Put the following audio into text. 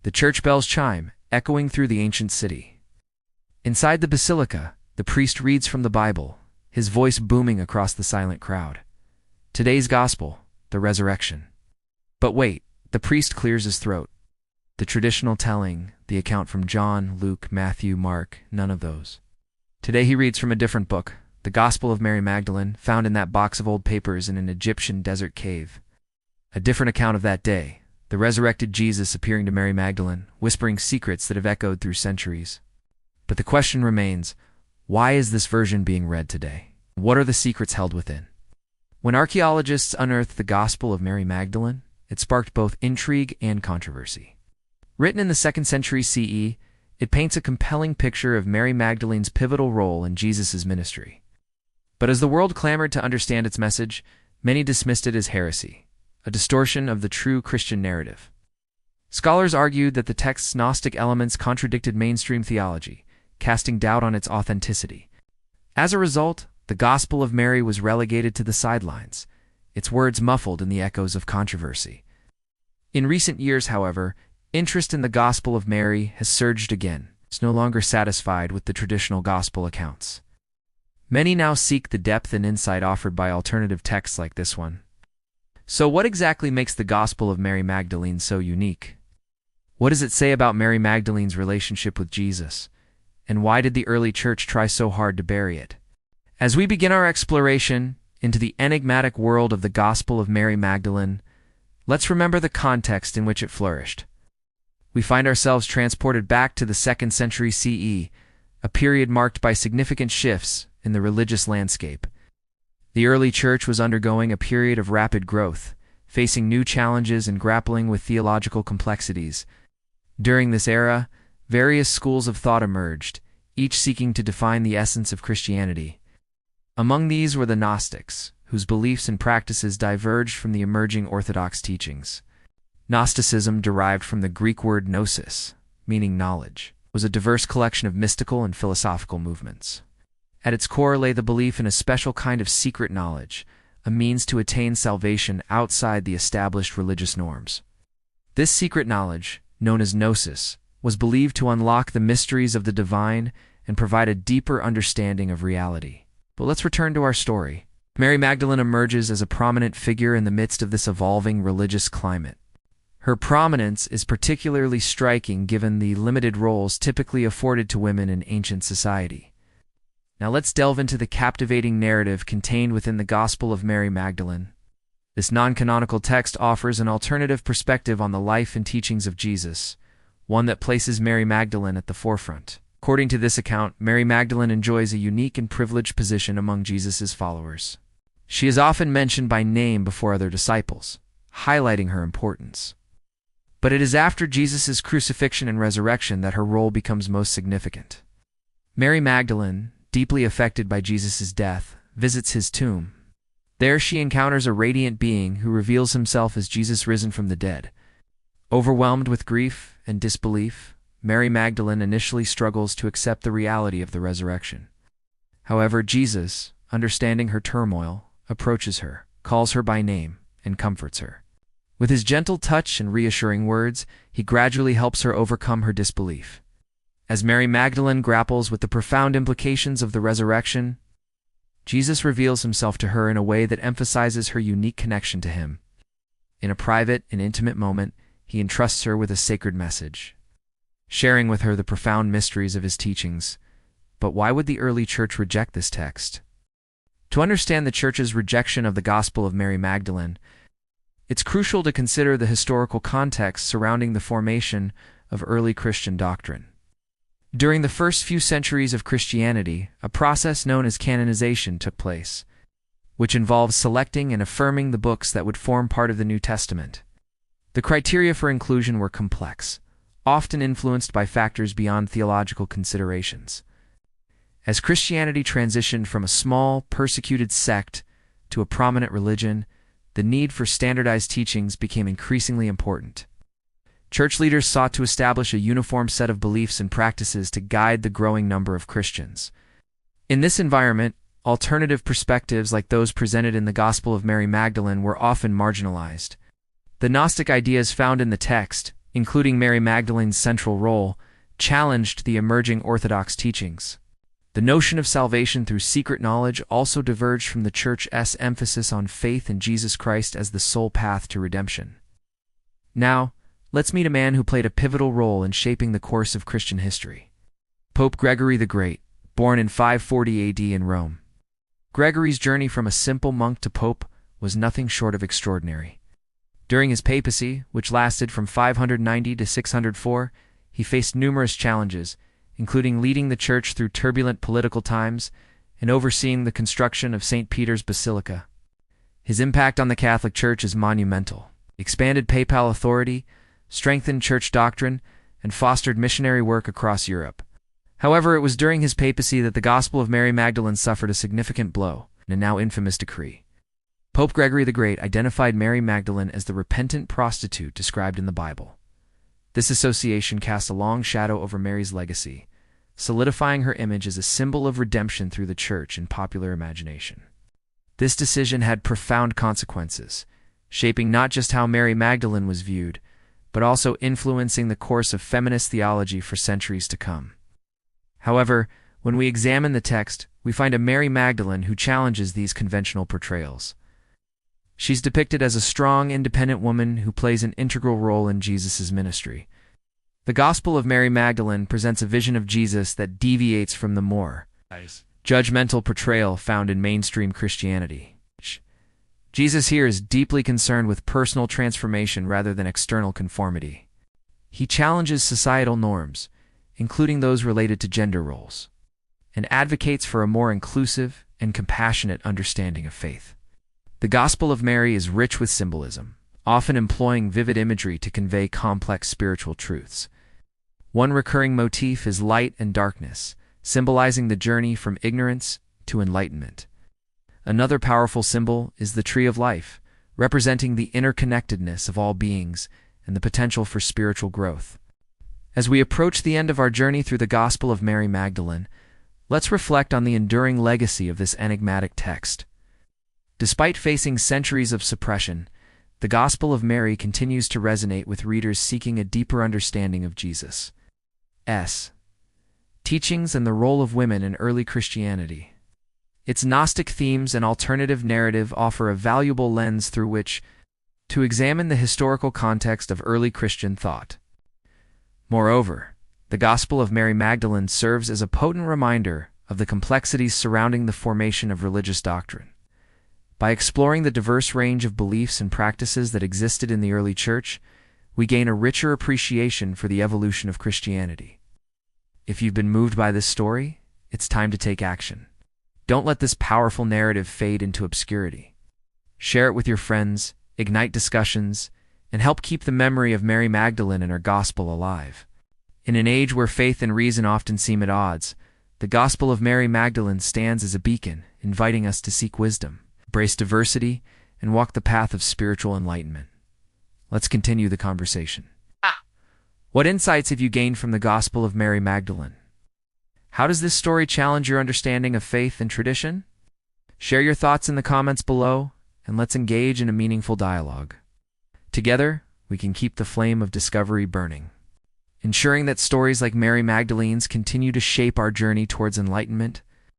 the church bells chime, echoing through the ancient city. Inside the basilica, the priest reads from the Bible, his voice booming across the silent crowd. Today's gospel, the resurrection. But wait, the priest clears his throat. The traditional telling, the account from John, Luke, Matthew, Mark, none of those. Today he reads from a different book, the Gospel of Mary Magdalene, found in that box of old papers in an Egyptian desert cave. A different account of that day, the resurrected Jesus appearing to Mary Magdalene, whispering secrets that have echoed through centuries. But the question remains, why is this version being read today? What are the secrets held within? When archaeologists unearthed the Gospel of Mary Magdalene, it sparked both intrigue and controversy. Written in the 2nd century CE, it paints a compelling picture of Mary Magdalene's pivotal role in Jesus' ministry. But as the world clamored to understand its message, many dismissed it as heresy, a distortion of the true Christian narrative. Scholars argued that the text's Gnostic elements contradicted mainstream theology, casting doubt on its authenticity. As a result, the Gospel of Mary was relegated to the sidelines, its words muffled in the echoes of controversy. In recent years, however, interest in the Gospel of Mary has surged again. It's no longer satisfied with the traditional gospel accounts. Many now seek the depth and insight offered by alternative texts like this one. So what exactly makes the Gospel of Mary Magdalene so unique? What does it say about Mary Magdalene's relationship with Jesus? And why did the early church try so hard to bury it? As we begin our exploration into the enigmatic world of the Gospel of Mary Magdalene, let's remember the context in which it flourished. We find ourselves transported back to the 2nd century CE, a period marked by significant shifts in the religious landscape. The early church was undergoing a period of rapid growth, facing new challenges and grappling with theological complexities. During this era, various schools of thought emerged, each seeking to define the essence of Christianity. Among these were the Gnostics, whose beliefs and practices diverged from the emerging Orthodox teachings. Gnosticism, derived from the Greek word gnosis, meaning knowledge, was a diverse collection of mystical and philosophical movements. At its core lay the belief in a special kind of secret knowledge, a means to attain salvation outside the established religious norms. This secret knowledge, known as gnosis, was believed to unlock the mysteries of the divine and provide a deeper understanding of reality. But let's return to our story. Mary Magdalene emerges as a prominent figure in the midst of this evolving religious climate. Her prominence is particularly striking given the limited roles typically afforded to women in ancient society. Now let's delve into the captivating narrative contained within the Gospel of Mary Magdalene. This non-canonical text offers an alternative perspective on the life and teachings of Jesus, one that places Mary Magdalene at the forefront. According to this account, Mary Magdalene enjoys a unique and privileged position among Jesus' followers. She is often mentioned by name before other disciples, highlighting her importance. But it is after Jesus' crucifixion and resurrection that her role becomes most significant. Mary Magdalene, deeply affected by Jesus' death, visits his tomb. There she encounters a radiant being who reveals himself as Jesus risen from the dead. Overwhelmed with grief and disbelief, Mary Magdalene initially struggles to accept the reality of the resurrection. However, Jesus, understanding her turmoil, approaches her, calls her by name, and comforts her. With his gentle touch and reassuring words, he gradually helps her overcome her disbelief. As Mary Magdalene grapples with the profound implications of the resurrection, Jesus reveals himself to her in a way that emphasizes her unique connection to him. In a private and intimate moment, he entrusts her with a sacred message, sharing with her the profound mysteries of his teachings. But why would the early church reject this text? To understand the church's rejection of the Gospel of Mary Magdalene, it's crucial to consider the historical context surrounding the formation of early Christian doctrine. During the first few centuries of Christianity, a process known as canonization took place, which involves selecting and affirming the books that would form part of the New Testament. The criteria for inclusion were complex, often influenced by factors beyond theological considerations. As Christianity transitioned from a small, persecuted sect to a prominent religion, the need for standardized teachings became increasingly important. Church leaders sought to establish a uniform set of beliefs and practices to guide the growing number of Christians. In this environment, alternative perspectives like those presented in the Gospel of Mary Magdalene were often marginalized. The Gnostic ideas found in the text, including Mary Magdalene's central role, challenged the emerging Orthodox teachings. The notion of salvation through secret knowledge also diverged from the Church's emphasis on faith in Jesus Christ as the sole path to redemption. Now, let's meet a man who played a pivotal role in shaping the course of Christian history. Pope Gregory the Great, born in 540 AD in Rome. Gregory's journey from a simple monk to pope was nothing short of extraordinary. During his papacy, which lasted from 590 to 604, he faced numerous challenges, including leading the Church through turbulent political times and overseeing the construction of St. Peter's Basilica. His impact on the Catholic Church is monumental. He expanded papal authority, strengthened church doctrine, and fostered missionary work across Europe. However, it was during his papacy that the Gospel of Mary Magdalene suffered a significant blow in a now infamous decree. Pope Gregory the Great identified Mary Magdalene as the repentant prostitute described in the Bible. This association cast a long shadow over Mary's legacy, solidifying her image as a symbol of redemption through the Church in popular imagination. This decision had profound consequences, shaping not just how Mary Magdalene was viewed, but also influencing the course of feminist theology for centuries to come. However, when we examine the text, we find a Mary Magdalene who challenges these conventional portrayals. She's depicted as a strong, independent woman who plays an integral role in Jesus' ministry. The Gospel of Mary Magdalene presents a vision of Jesus that deviates from the more judgmental portrayal found in mainstream Christianity. Jesus here is deeply concerned with personal transformation rather than external conformity. He challenges societal norms, including those related to gender roles, and advocates for a more inclusive and compassionate understanding of faith. The Gospel of Mary is rich with symbolism, often employing vivid imagery to convey complex spiritual truths. One recurring motif is light and darkness, symbolizing the journey from ignorance to enlightenment. Another powerful symbol is the tree of life, representing the interconnectedness of all beings and the potential for spiritual growth. As we approach the end of our journey through the Gospel of Mary Magdalene, let's reflect on the enduring legacy of this enigmatic text. Despite facing centuries of suppression, the Gospel of Mary continues to resonate with readers seeking a deeper understanding of Jesus' teachings and the role of women in early Christianity. Its Gnostic themes and alternative narrative offer a valuable lens through which to examine the historical context of early Christian thought. Moreover, the Gospel of Mary Magdalene serves as a potent reminder of the complexities surrounding the formation of religious doctrine. By exploring the diverse range of beliefs and practices that existed in the early Church, we gain a richer appreciation for the evolution of Christianity. If you've been moved by this story, it's time to take action. Don't let this powerful narrative fade into obscurity. Share it with your friends, ignite discussions, and help keep the memory of Mary Magdalene and her gospel alive. In an age where faith and reason often seem at odds, the Gospel of Mary Magdalene stands as a beacon, inviting us to seek wisdom, embrace diversity, and walk the path of spiritual enlightenment. Let's continue the conversation. What insights have you gained from the Gospel of Mary Magdalene? How does this story challenge your understanding of faith and tradition? Share your thoughts in the comments below, and let's engage in a meaningful dialogue. Together, we can keep the flame of discovery burning, ensuring that stories like Mary Magdalene's continue to shape our journey towards enlightenment